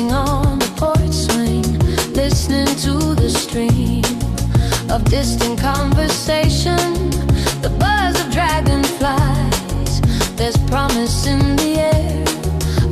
sitting on the porch swing, listening to the stream of distant conversation, the buzz of dragonflies. There's promise in the air,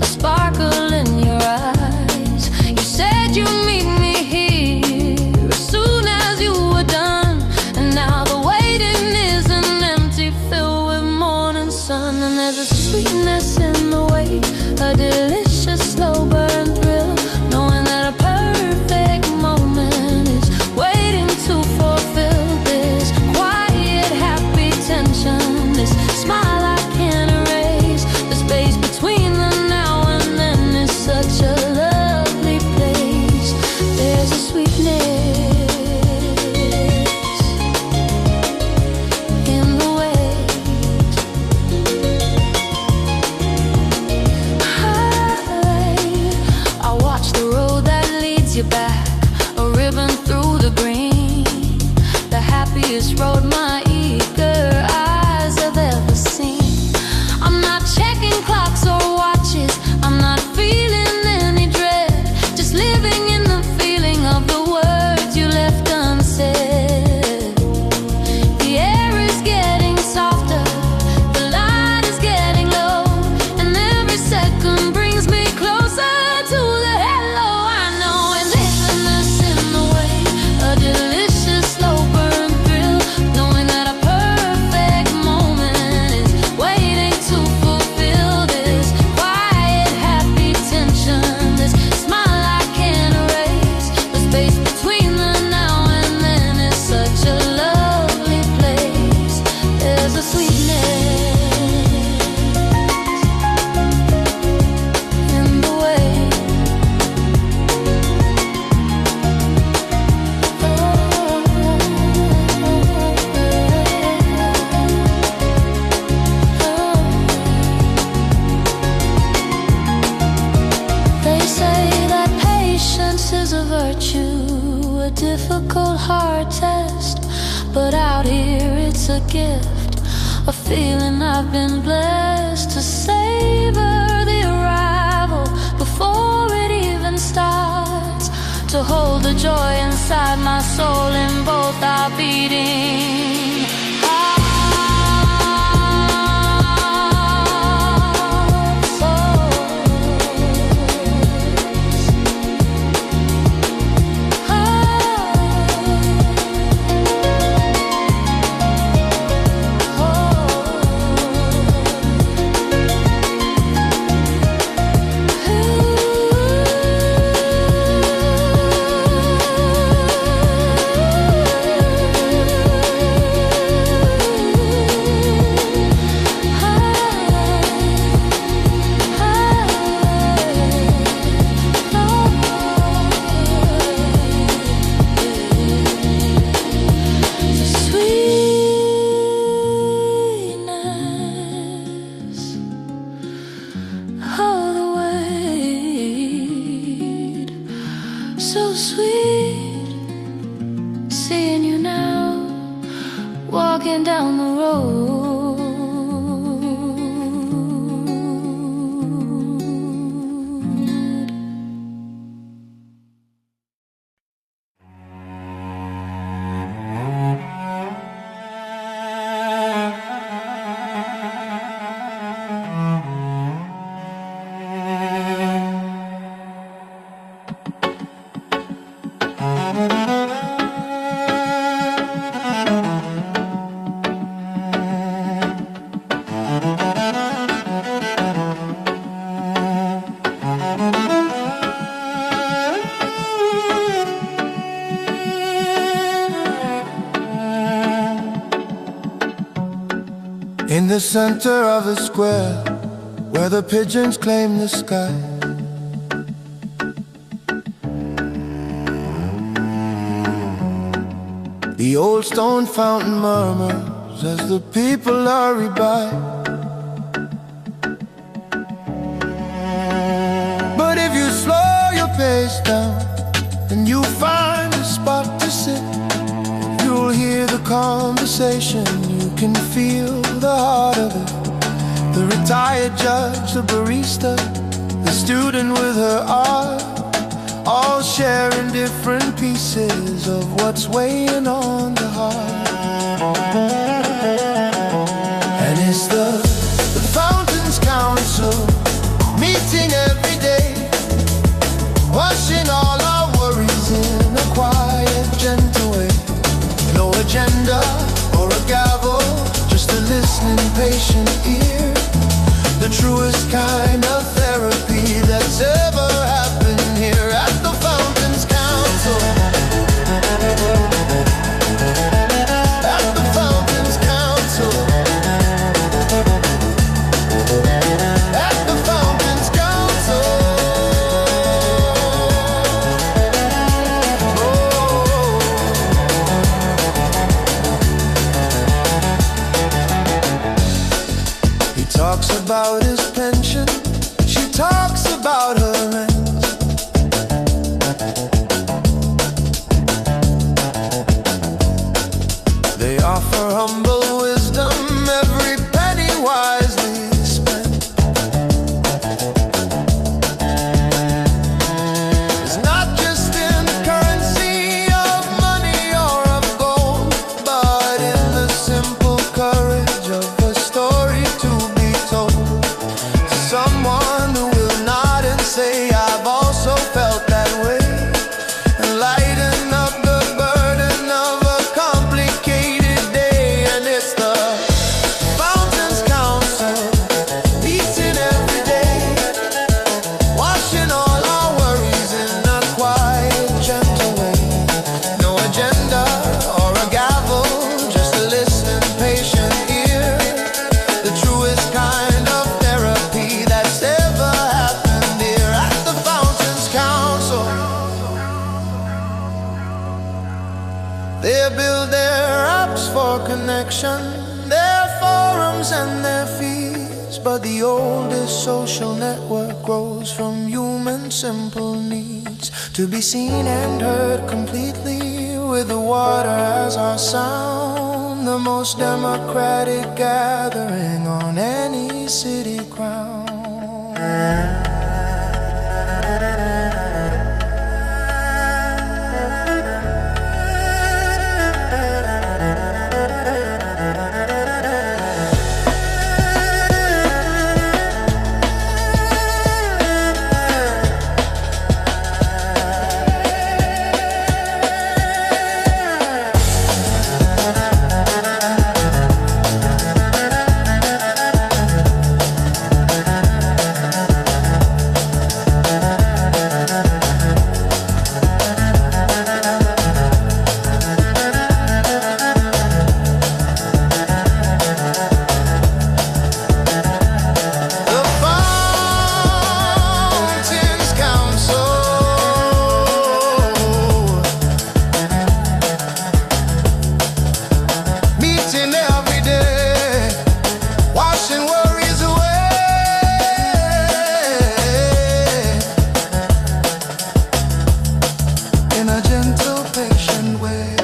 a sparkle in your eyes. You said you'd meet me here as soon as you were done, and now the waiting isn't empty, filled with morning sun. And there's a sweetness in the wait, a delicious slow burn thrill, knowing that a perfect moment is waiting to fulfill this quiet, happy tension, this smile I can't erase. The space between the now and then is such a lovely place. There's a sweetness in the waves. I watch the road that leads you back, a ribbon through the green, the happiest road my eager eyes have ever seen. I'm not checking clocks or watches, I'm not feeling any dread, just living in the feeling of the words you left unsaid. The air is getting softer, the light is getting low, and every second brings me closer to the hello I know. And littleness in the way, a delicious slow burn thrill, knowing that a perfect moment is waiting to fulfill this quiet, happy tension, this smile I can't erase. The space between the now and then is such a lovely place. There's a sweetness in the way. They say that patience is a virtue, a difficult, hard test, but out here it's a gift, a feeling I've been blessed to savor the arrival before it even starts, to hold the joy inside my soul in both our beating hearts. So sweet, seeing you now, walking down the road. In the center of the square, where the pigeons claim the sky, the old stone fountain murmurs as the people hurry by. But if you slow your pace down, then you'll find a spot to sit. You'll hear the conversation, you can feel the heart of it. The retired judge, the barista, the student with her art, pieces of what's weighing on the heart. And it's the Fountains Council meeting every day, washing all our worries in a quiet, gentle way. No agenda or a gavel, just a listening, patient ear. The truest kind of therapy that's ever happened here at the Fountains Council. At the Fountains Council. At the Fountains Council. He talks about his pension, she talks about her rent. They offer humble wisdom, every penny wisely spent. It's not just in the currency of money or of gold, but in the simple courage of a story to be told. Someone who will nod and say, I've also felt that way, and lighten up the burden of a complicated day. And it's the Fountains Council meeting every day, washing all our worries in a quiet, gentle way. No agenda or a gavel, just a listen, patient ear. The truest kind of therapy that's ever happened here at the Fountains Council. They build their apps for connection, their forums and their feeds, but the oldest social network grows from human simple needs. To be seen and heard completely, with the water as our sound, the most democratic gathering on any city ground. The Fountains Council meeting every day, washing worries away in a gentle, patient way.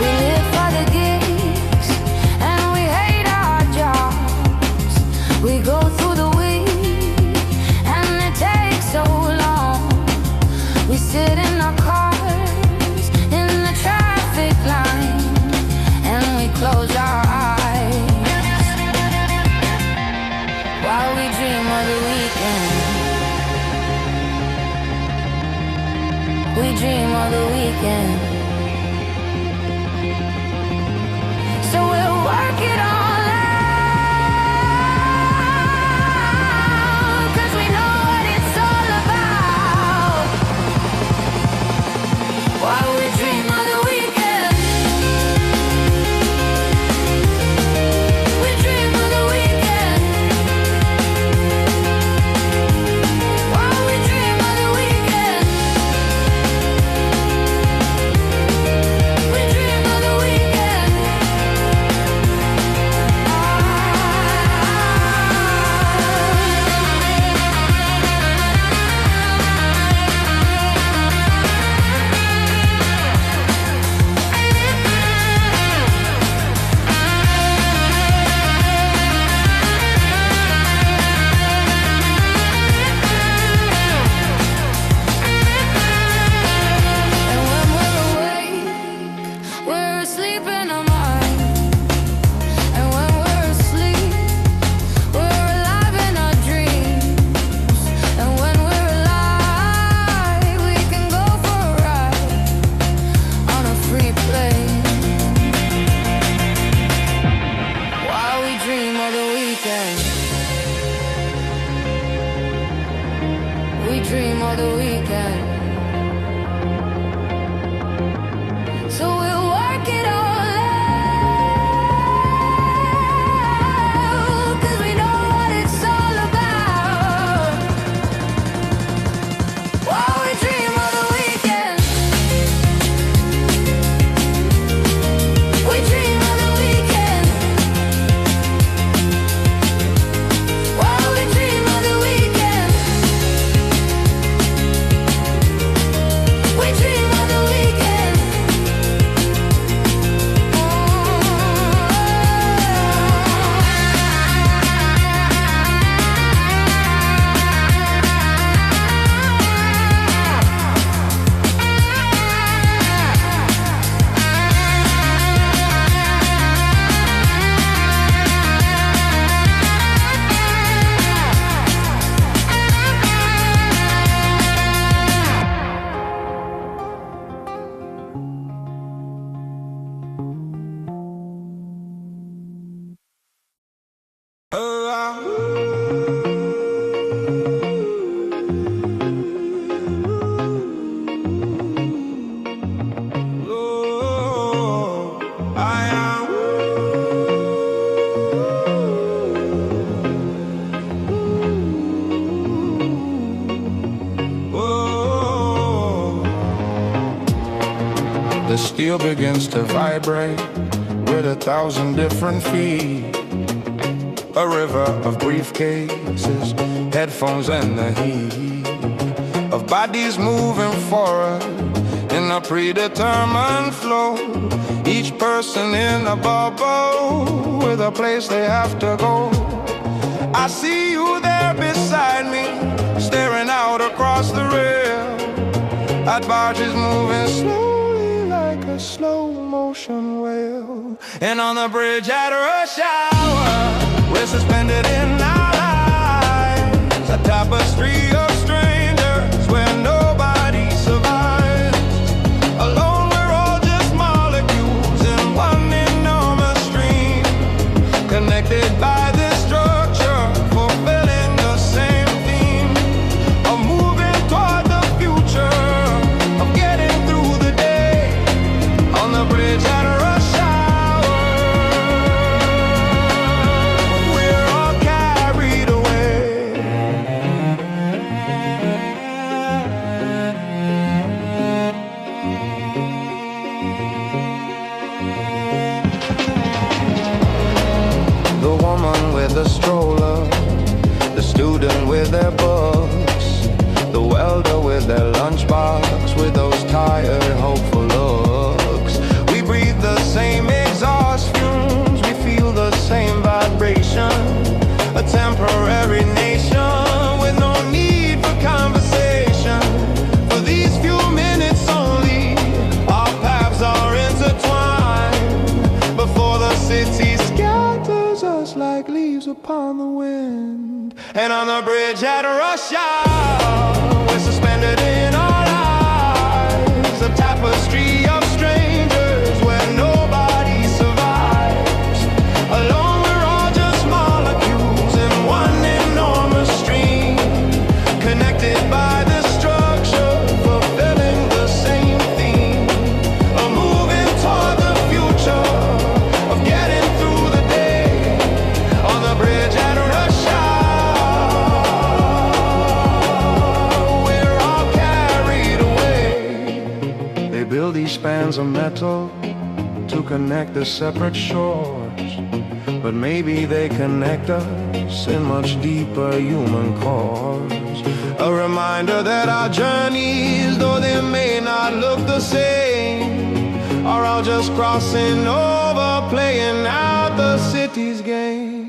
We live for the gigs and we hate our jobs. We go through the week and it takes so long. We sit in our cars in the traffic line and we close our eyes while we dream of the weekend. We dream of the weekend. work it all out, 'cause we know what it's all about. While we dream of the weekend, we dream of the weekend. While we dream of the weekend, we dream of the weekend. And when we're awake, we're asleep in our mind. And when we're asleep, we're alive in our dreams. And when we're alive, we can go for a ride on a free plane. While we dream of the weekend, we dream of the weekend. So we'll work it all out, 'cause we know what it's all about. While we dream of the weekend, we dream of the weekend. While we dream of the weekend, we dream of the weekend. The steel begins to vibrate with 1,000 different feet. A river of briefcases, headphones and the heat of bodies moving forward in a predetermined flow. Each person in a bubble with a place they have to go. I see you there beside me, staring out across the rail at barges moving slowly like a slow motion whale. And on the bridge at rush hour, we're suspended in our lives, a tapestry of strangers where nobody survives. Alone we're all just molecules in one enormous stream, connected by this structure, fulfilling the same theme of moving toward the future, of getting through the day on the bridge at rush hour. We're all carried away. The woman with the stroller, the student with their books, the welder with their lunchbox, with those tired, hopeful looks. We breathe the same exhaust fumes, we feel the same vibration. A temporary nation with no need for conversation. For these few minutes only, our paths are intertwined before the city scatters us like leaves upon the wind. And on the bridge at rush hour, we're suspended in our lives, a tapestry of strangers where nobody survives. build these spans of metal to connect the separate shores, but maybe they connect us in much deeper human cause. A reminder that our journeys, though they may not look the same, are all just crossing over, playing out the city's game.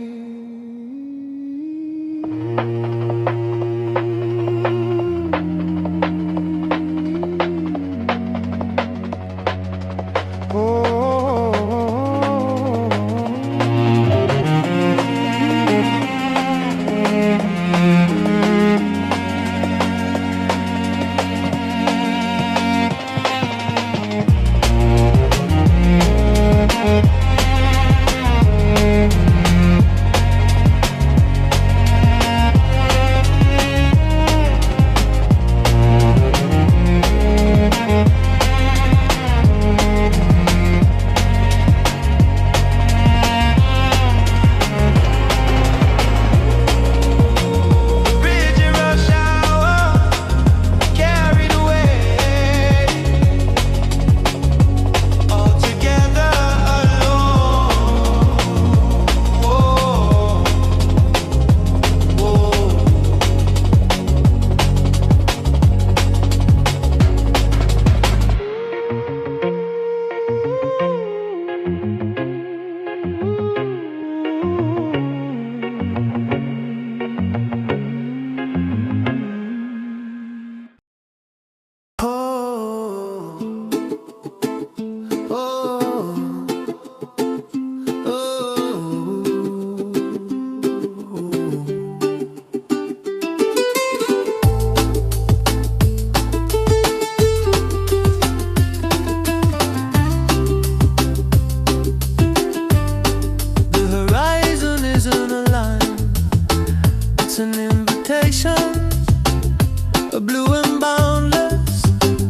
A blue and boundless,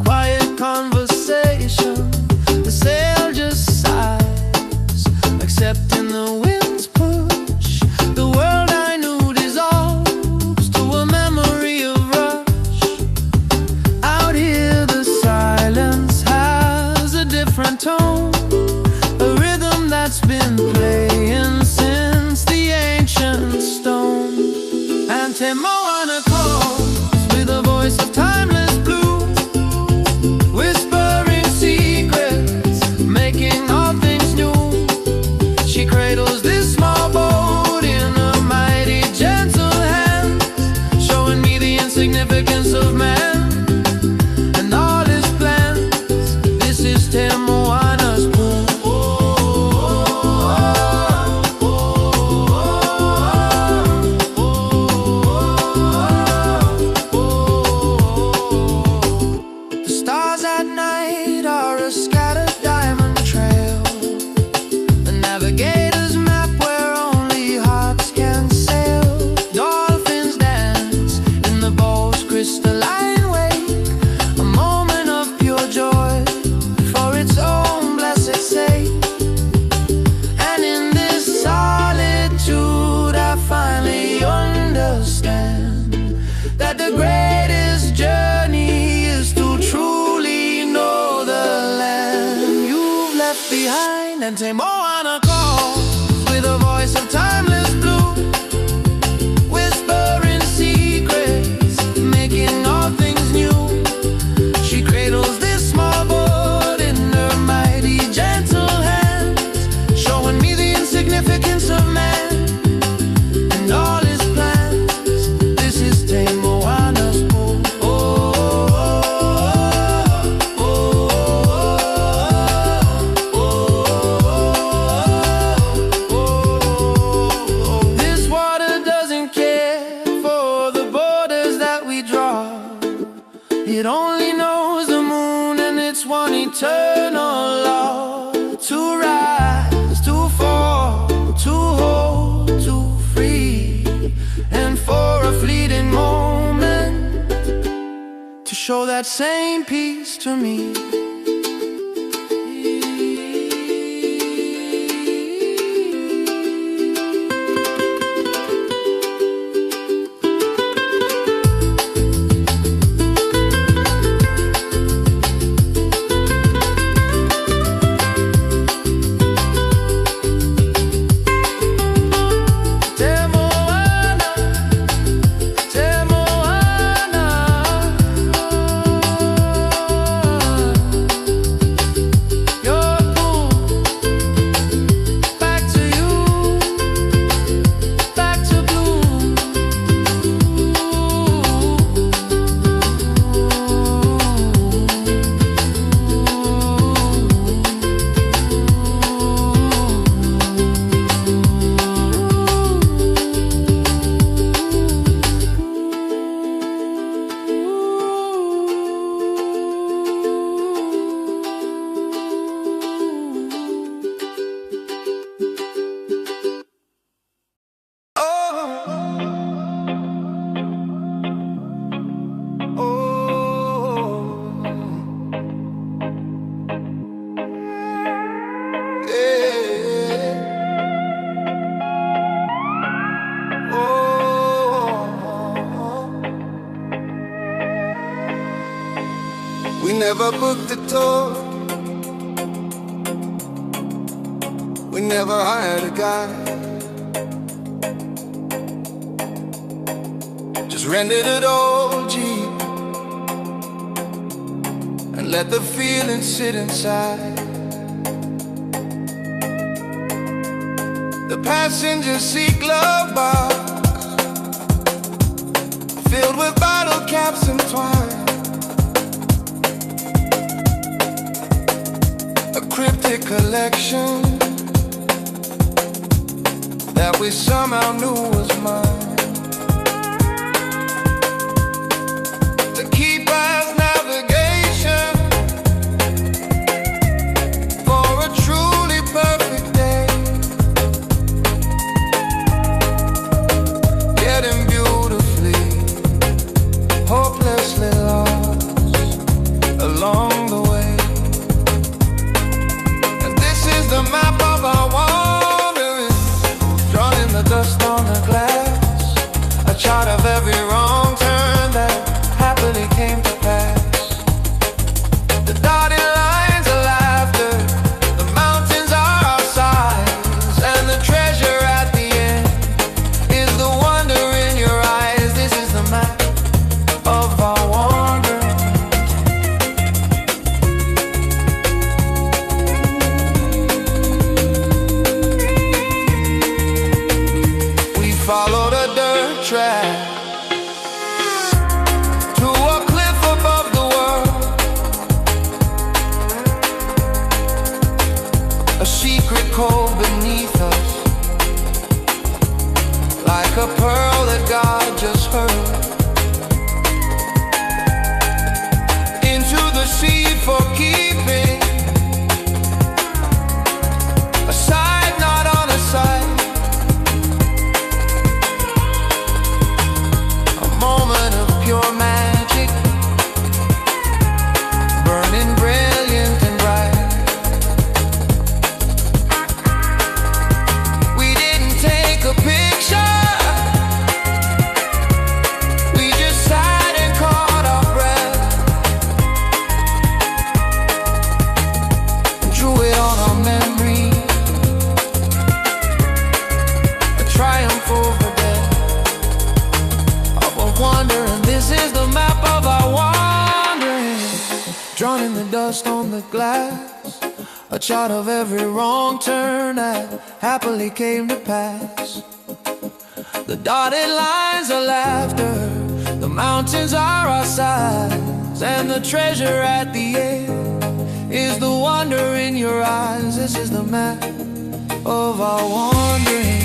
quiet conversation. The sail just sighs, accepting the wind's push. The world I knew dissolves to a memory of rush. Out here the silence has a different tone, a rhythm that's been playing since the ancient stone. And Moana calls with a voice of timeless blue, whispering secrets, making all things new. She cradles this small boat in her mighty gentle hands, showing me the insignificance of man and all his plans. This is Moana's pool. And Moana calls with a voice of timeless blue, whispering secrets, making all things new. She cradles this small boat in her mighty gentle hands, showing me the insignificance of man and all his plans. This is Moana's pool. It only knows the moon and its one eternal law. To rise, to fall, to hold, to free, and for a fleeting moment to show that same peace to me. We never booked a tour, we never hired a guide, just rented an old Jeep and let the feeling sit inside. The passenger seat glove box filled with bottle caps and twine, a cryptic collection that we somehow knew was mine, to keep as navigation for a truly perfect day, getting beautifully, hopelessly lost along the way. And this is the map of our wandering, drawn in the dust on the glass, a chart of every wrong turn that happily came to pass. The dotted lines are laughter, the mountains are our sides, and the treasure at the end is the wonder in your eyes. This is the map of our wandering. We followed a dirt track to a cliff above the world, a secret cove beneath us, like a pearl that God just heard into the sea for keeping, a side not on a side, a moment of pure magic, burning brilliant and bright. We didn't take a picture, we just sat and caught our breath, and drew it on our memory, a triumph over death, of a wonder. And this is the map of our wandering, drawn in the dust on the glass, a chart of every wrong turn that happily came to pass. The dotted lines are laughter, the mountains are our sides, and the treasure at the end is the wonder in your eyes. This is the map of our wandering.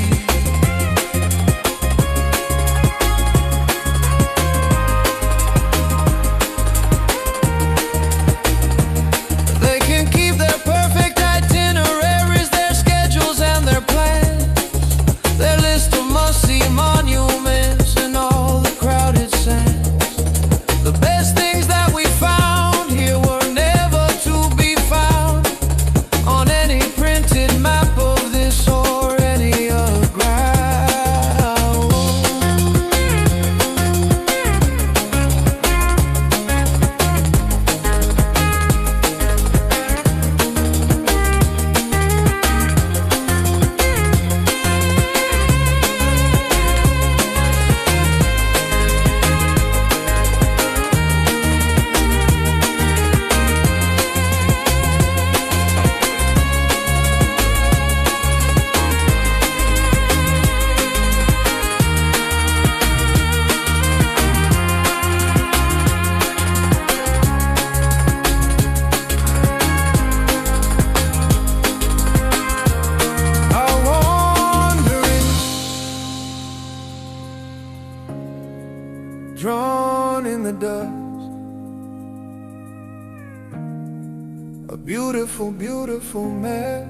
They can keep their perfect itineraries, their schedules and their plans, their list of must-see monuments and all the crowded sands. The best things that we found here were never to be found on any printed map of this or any other ground. Our wandering, drawn in the dust, a beautiful, beautiful mess.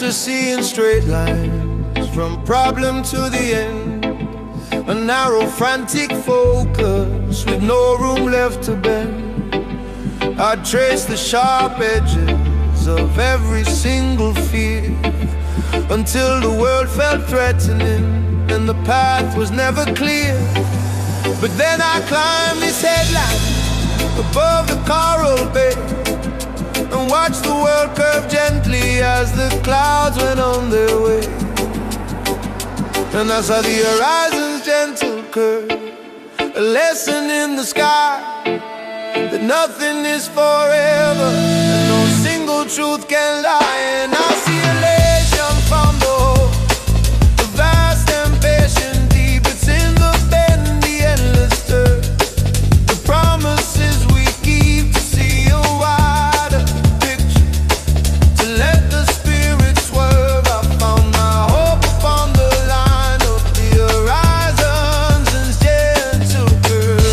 to seeing straight lines from problem to the end. A narrow, frantic focus with no room left to bend. I'd trace the sharp edges of every single fear until the world felt threatening and the path was never clear. But then I climbed this headline above the coral bay and watched the world curve gently as the clouds went on their way. And I saw the horizon's gentle curve, a lesson in the sky that nothing is forever and no single truth can lie. And I see elation from the hope, the vast and patient deep. It's in the bend, the endless turn, the promises we keep to see a wider picture, to let the spirit swerve. I found my hope upon the line of the horizons and gentle curve.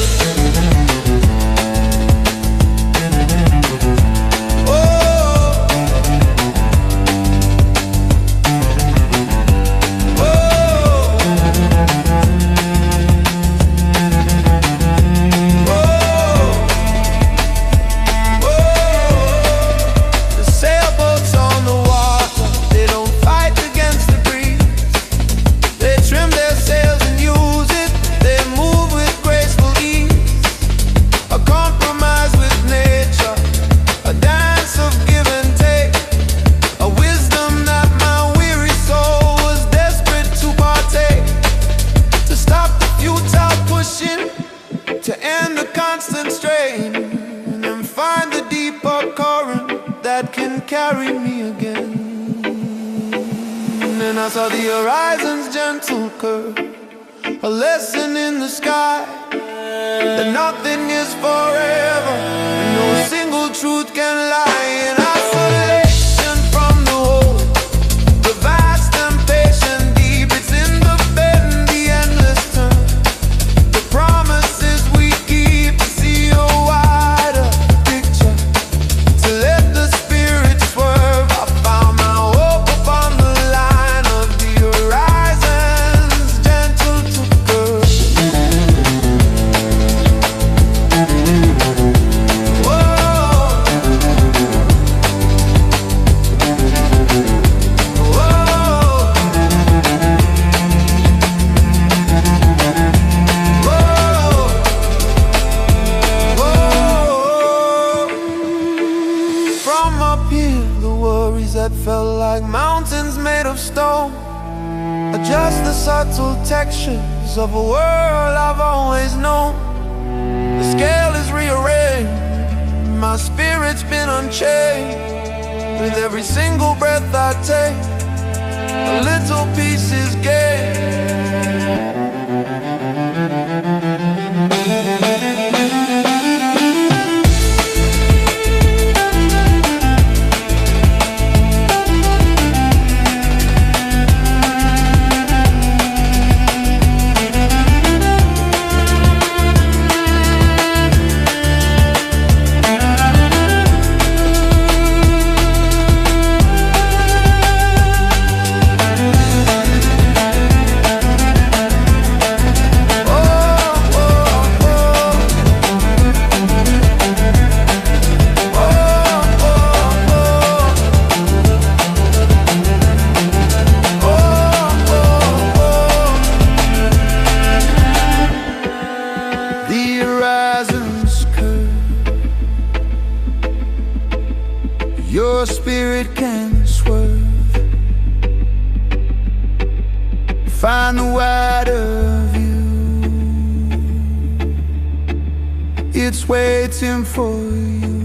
To end the constant strain and find the deeper current that can carry me again. And I saw the horizon's gentle curve, a lesson in the sky that nothing is forever and no single truth can lie. And I saw elation from the whole, the vast and patient deep. It's in the bend, the endless turn, the promises we keep to see a wider picture, to let the spirit swerve. I found my hope upon the line of the horizons, gentle to curve. From up here, the worries that felt like mountains made of stone are just the subtle textures of a world I've always known. The scale is rearranged, my spirit's been unchained. With every single breath I take, a little piece is gained. Your spirit can swerve, find the wider view. It's waiting for you.